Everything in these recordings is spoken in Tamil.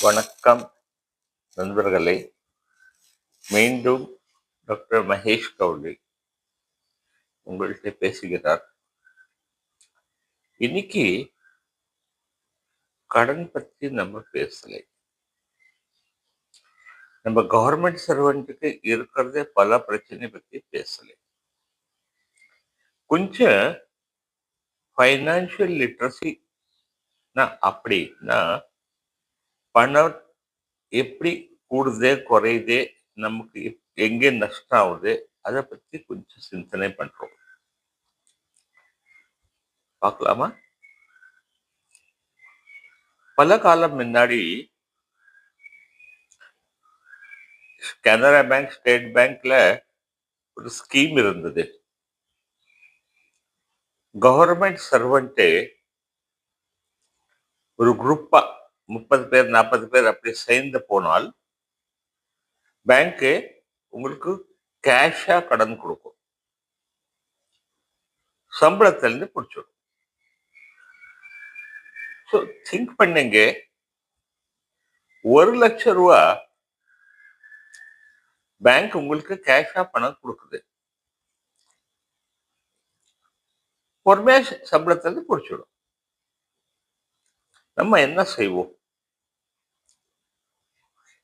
வணக்கம் நண்பர்களே. மீண்டும் டாக்டர் மகேஷ் கவுலி உங்கள்கிட்ட பேசுகிறார். இன்னைக்கு கடன் பத்தி நம்ம பேசலை. நம்ம கவர்மெண்ட் சர்வெண்ட்டுக்கு இருக்கிறதே பல பிரச்சனை பத்தி பேசலை. கொஞ்சம் ஃபைனான்சியல் லிட்ரஸி அப்படின்னா பணம் எப்படி கூடுதே குறையுதே, நமக்கு எங்கே நஷ்டம் ஆகுது, அதை பத்தி கொஞ்சம் சிந்தனை பண்றோம். பார்க்கலாமா? பல காலம் முன்னாடி கனரா பேங்க், ஸ்டேட் பேங்க்ல ஒரு ஸ்கீம் இருந்தது. கவர்மெண்ட் சர்வெண்ட் ஒரு குரூப்பா 30 பேர் 40 பேர் அப்படி சேர்ந்து போனால் பேங்க்கு உங்களுக்கு கேஷா கடன் கொடுக்கும். சம்பளத்திலிருந்து பிடிச்சிடும். ஸோ திங்க் பண்ணுங்க, 1,00,000 பேங்க் உங்களுக்கு கேஷா பணம் கொடுக்குது. பொறுமையா சம்பளத்திலிருந்து பிடிச்சிடும். நம்ம என்ன செய்வோம்?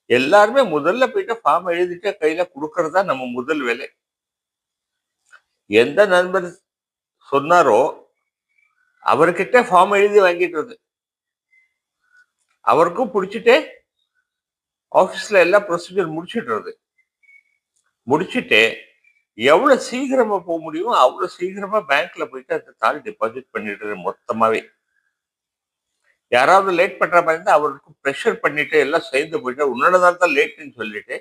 எல்லாருமே முதல்ல போயிட்டு ஃபார்ம் எழுதிட்டு கையில கொடுக்கறதா நம்ம முதல் வேலை. எந்த நண்பர் சொன்னாரோ அவர்கிட்ட ஃபார்ம் எழுதி வாங்கிட்டு அவருக்கும் பிடிச்சிட்டே ஆபீஸ்ல எல்லா ப்ரொசீஜர் முடிச்சுட்டு எவ்வளவு சீக்கிரமா போக முடியுமோ அவ்வளவு சீக்கிரமா பேங்க்ல போயிட்டு அந்த தாள் டெபாசிட் பண்ணிடுறது மொத்தமாவே. யாராவது லேட் பண்ற மாதிரி இருந்தா அவருக்கு ப்ரெஷர் பண்ணிட்டு எல்லாம் சேர்ந்து போயிட்டு உன்னோடதான் தான் லேட்னு சொல்லிட்டு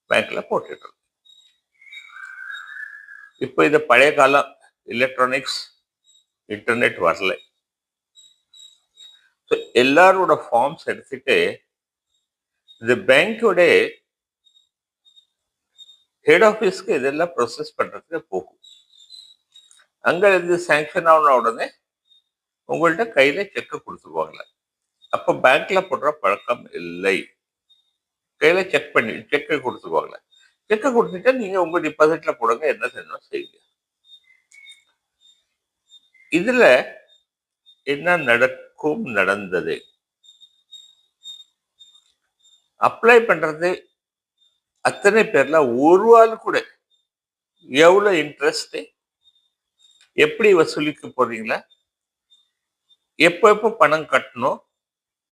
பேங்க்ல போட்டுடுறது. இப்போ இது பழைய காலம், எலக்ட்ரானிக்ஸ், இன்டர்நெட் வரல. எல்லாரோட ஃபார்ம்ஸ் எடுத்துட்டு இந்த பேங்கோட ஹெட் ஆஃபீஸ்க்கு இதெல்லாம் ப்ரொசஸ் பண்றதுக்கு போகும். அங்க இருந்து சாங்ஷன் ஆன உடனே உங்கள்கிட்ட கையில செக் கொடுத்துருவாங்க. அப்ப பேங்க்ல போடுற பழக்கம் இல்லை. கையில செக் கொடுத்துருவாங்க. செக் கொடுத்துட்டு நீங்க உங்க டிபாசிட்ல போடுங்க, என்ன செய்யணும் செய்யுங்க. இதுல என்ன நடந்தது? அப்ளை பண்றது அத்தனை பேர்ல ஒரு ஆள் கூட எவ்வளவு இன்ட்ரெஸ்ட், எப்படி வசூலிக்க போறீங்களா, எப்ப பணம் கட்டணும்,